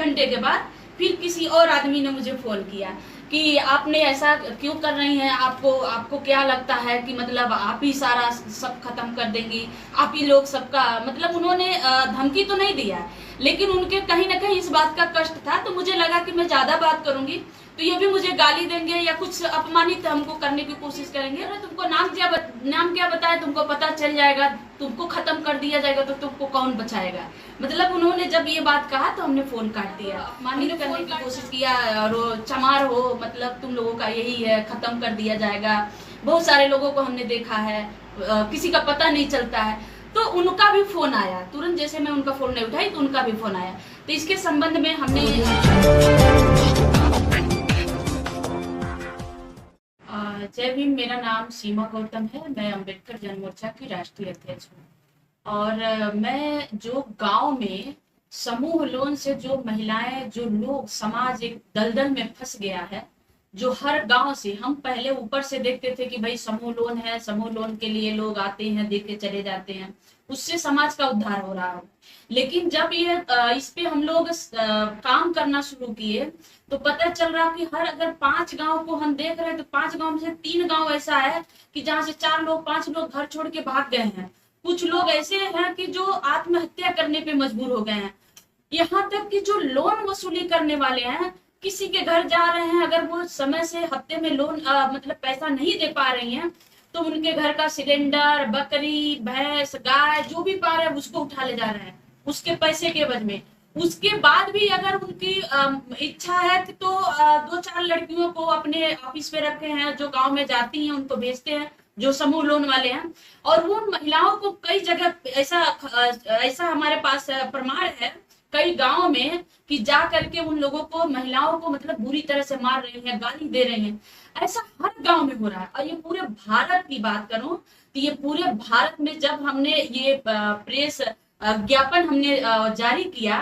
घंटे के बाद फिर किसी और आदमी ने मुझे फोन किया कि आपने ऐसा क्यों कर रही हैं, आपको आपको क्या लगता है कि मतलब आप ही सारा सब खत्म कर देंगी, आप ही लोग सबका मतलब उन्होंने धमकी तो नहीं दिया, लेकिन उनके कहीं ना कहीं इस बात का कष्ट था। तो मुझे लगा कि मैं ज्यादा बात करूंगी तो ये भी मुझे गाली देंगे या कुछ अपमानित हमको करने की कोशिश करेंगे। अरे तुमको नाम क्या बताए, तुमको पता चल जाएगा, तुमको खत्म कर दिया जाएगा तो तुमको कौन बचाएगा। मतलब उन्होंने जब ये बात कहा तो हमने फोन काट दिया, अपमानित करने की कोशिश किया और चमार हो, मतलब तुम लोगों का यही है, खत्म कर दिया जाएगा। बहुत सारे लोगों को हमने देखा है, किसी का पता नहीं चलता है। तो उनका भी फोन आया तुरंत, जैसे मैं उनका फोन नहीं उठाई तो उनका भी फोन आया। तो इसके संबंध में हमने जय भीम। मेरा नाम सीमा गौतम है, मैं अंबेडकर जन मोर्चा की राष्ट्रीय अध्यक्ष हूँ। और मैं जो गांव में समूह लोन से जो महिलाएं, जो लोग, समाज एक दलदल में फंस गया है, जो हर गांव से हम पहले ऊपर से देखते थे कि भाई समूह लोन है, समूह लोन के लिए लोग आते हैं, देके चले जाते हैं, उससे समाज का उद्धार हो रहा है। लेकिन जब ये इस पे हम लोग काम करना शुरू किए तो पता चल रहा कि हर अगर 5 गांव को हम देख रहे हैं तो 5 गांव में से 3 गांव ऐसा है कि जहाँ से 4 लोग 5 लोग घर छोड़ के भाग गए हैं। कुछ लोग ऐसे हैं कि जो आत्महत्या करने पे मजबूर हो गए हैं। यहाँ तक कि जो लोन वसूली करने वाले हैं, किसी के घर जा रहे हैं, अगर वो समय से हफ्ते में लोन मतलब पैसा नहीं दे पा रही हैं तो उनके घर का सिलेंडर, बकरी, भैंस, गाय जो भी पा रहे हैं उसको उठा ले जा रहे हैं उसके पैसे के एवज में। उसके बाद भी अगर उनकी इच्छा है कि तो 2-4 लड़कियों को अपने ऑफिस पे रखे हैं, जो गांव में जाती हैं उनको भेजते हैं, जो समूह लोन वाले हैं। और उन महिलाओं को कई जगह ऐसा हमारे पास प्रमाण है कई गांव में कि जा करके उन लोगों को, महिलाओं को मतलब बुरी तरह से मार रही हैं, गाली दे रहे हैं। ऐसा हर गांव में हो रहा है। और ये पूरे भारत की बात करूं तो ये पूरे भारत में जब हमने ये प्रेस ज्ञापन हमने जारी किया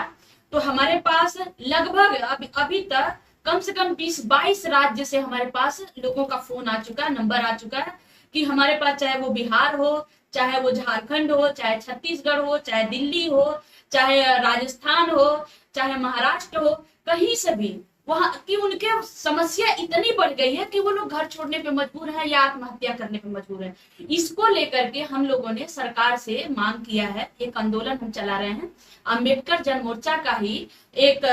तो हमारे पास लगभग अभी तक कम से कम 20-22 राज्य से हमारे पास लोगों का फोन आ चुका है, नंबर आ चुका है कि हमारे पास, चाहे वो बिहार हो, चाहे वो झारखंड हो, चाहे छत्तीसगढ़ हो, चाहे दिल्ली हो, चाहे राजस्थान हो, चाहे महाराष्ट्र हो, कहीं से भी वहां की उनके समस्या इतनी बढ़ गई है कि वो लोग घर छोड़ने पे मजबूर हैं या आत्महत्या करने पे मजबूर हैं। इसको लेकर के हम लोगों ने सरकार से मांग किया है, एक आंदोलन हम चला रहे हैं। अंबेडकर जन मोर्चा का ही एक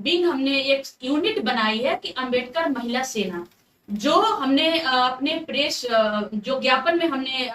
विंग, हमने एक यूनिट बनाई है कि अंबेडकर महिला सेना, जो हमने अपने प्रेस जो ज्ञापन में हमने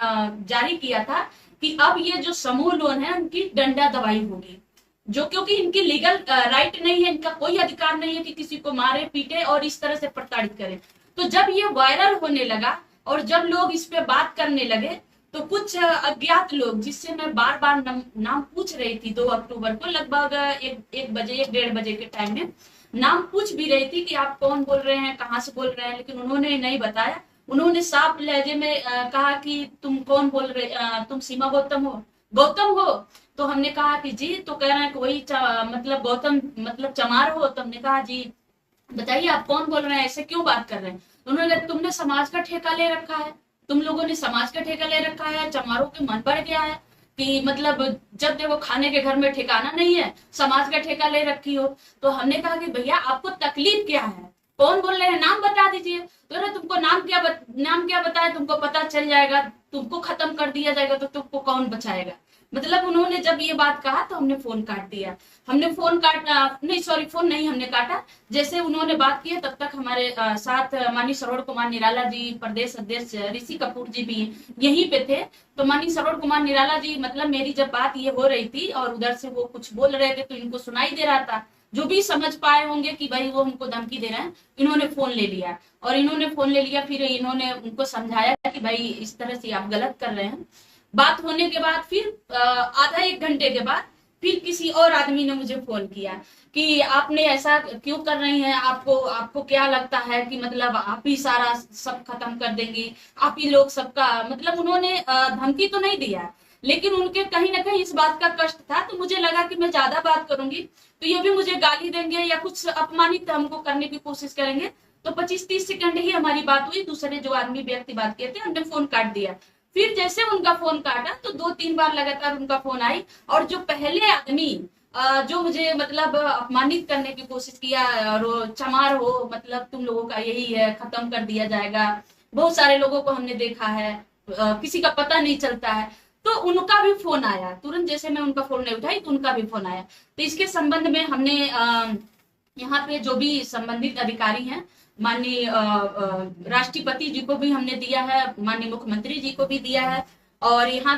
जारी किया था कि अब ये जो समूह लोन है उनकी डंडा दबाई होगी, जो क्योंकि इनकी लीगल राइट नहीं है, इनका कोई अधिकार नहीं है कि किसी को मारे, पीटे और इस तरह से प्रताड़ित करे। तो जब ये वायरल होने लगा और जब लोग इस पे बात करने लगे तो कुछ अज्ञात लोग, जिससे मैं बार बार नाम पूछ रही थी 2 अक्टूबर को लगभग 1-1:30 के टाइम में नाम पूछ भी रही थी कि आप कौन बोल रहे हैं, कहाँ से बोल रहे हैं, लेकिन उन्होंने नहीं बताया। उन्होंने साफ लहजे में कहा कि तुम कौन बोल रहे, तुम सीमा गौतम हो। तो हमने कहा कि जी, तो कह रहे हैं कि वही मतलब गौतम मतलब चमार हो। तो हमने कहा जी बताइए आप कौन बोल रहे हैं, ऐसे क्यों बात कर रहे हैं। उन्होंने कहा तुमने समाज का ठेका ले रखा है, तुम लोगों ने समाज का ठेका ले रखा है, चमारों के मन बढ़ गया है कि मतलब जब देखो खाने के घर में ठिकाना नहीं है, समाज का ठेका ले रखी हो। तो हमने कहा कि भैया आपको तकलीफ क्या है, कौन बोल रहे हैं, नाम बता दीजिए। तो ना तुमको नाम क्या बताए, तुमको पता चल जाएगा, तुमको खत्म कर दिया जाएगा तो तुमको कौन बचाएगा। मतलब उन्होंने जब ये बात कहा तो हमने फोन काट दिया। हमने फोन काटा नहीं, सॉरी फोन नहीं हमने काटा। जैसे उन्होंने बात की तब तक हमारे साथ माननीय सरोज कुमार निराला जी, प्रदेश अध्यक्ष ऋषि कपूर जी भी यहीं पे थे। तो माननीय सरोज कुमार निराला जी, मतलब मेरी जब बात ये हो रही थी और उधर से वो कुछ बोल रहे थे तो इनको सुनाई दे रहा था, जो भी समझ पाए होंगे कि भाई वो हमको धमकी दे रहे हैं, इन्होंने फोन ले लिया। और इन्होंने फोन ले लिया, फिर इन्होंने उनको समझाया कि भाई इस तरह से आप गलत कर रहे हैं। बात होने के बाद फिर आधा 1 घंटे के बाद फिर किसी और आदमी ने मुझे फोन किया कि आपने ऐसा क्यों कर रही हैं, आपको क्या लगता है कि मतलब आप ही सारा सब खत्म कर देंगी, आप ही लोग सबका मतलब उन्होंने धमकी तो नहीं दिया, लेकिन उनके कहीं ना कहीं इस बात का कष्ट था। तो मुझे लगा कि मैं ज्यादा बात करूंगी तो ये भी मुझे गाली देंगे या कुछ अपमानित हमको करने की कोशिश करेंगे। तो 25-30 सेकंड ही हमारी बात हुई। दूसरे जो आदमी व्यक्ति बात किए थे हमने फोन काट दिया। फिर जैसे उनका फोन काटा तो 2-3 बार लगातार उनका फोन आई। और जो पहले आदमी जो मुझे मतलब अपमानित करने की कोशिश किया, और वो चमार हो, मतलब तुम लोगों का यही है, खत्म कर दिया जाएगा। बहुत सारे लोगों को हमने देखा है, किसी का पता नहीं चलता है। तो उनका भी फोन आया, तुरंत जैसे मैं उनका फोन नहीं उठाई तो उनका भी फोन आया। तो इसके संबंध में हमने यहाँ पे जो भी संबंधित अधिकारी हैं, माननीय राष्ट्रपति जी को भी हमने दिया है, माननीय मुख्यमंत्री जी को भी दिया है, और यहाँ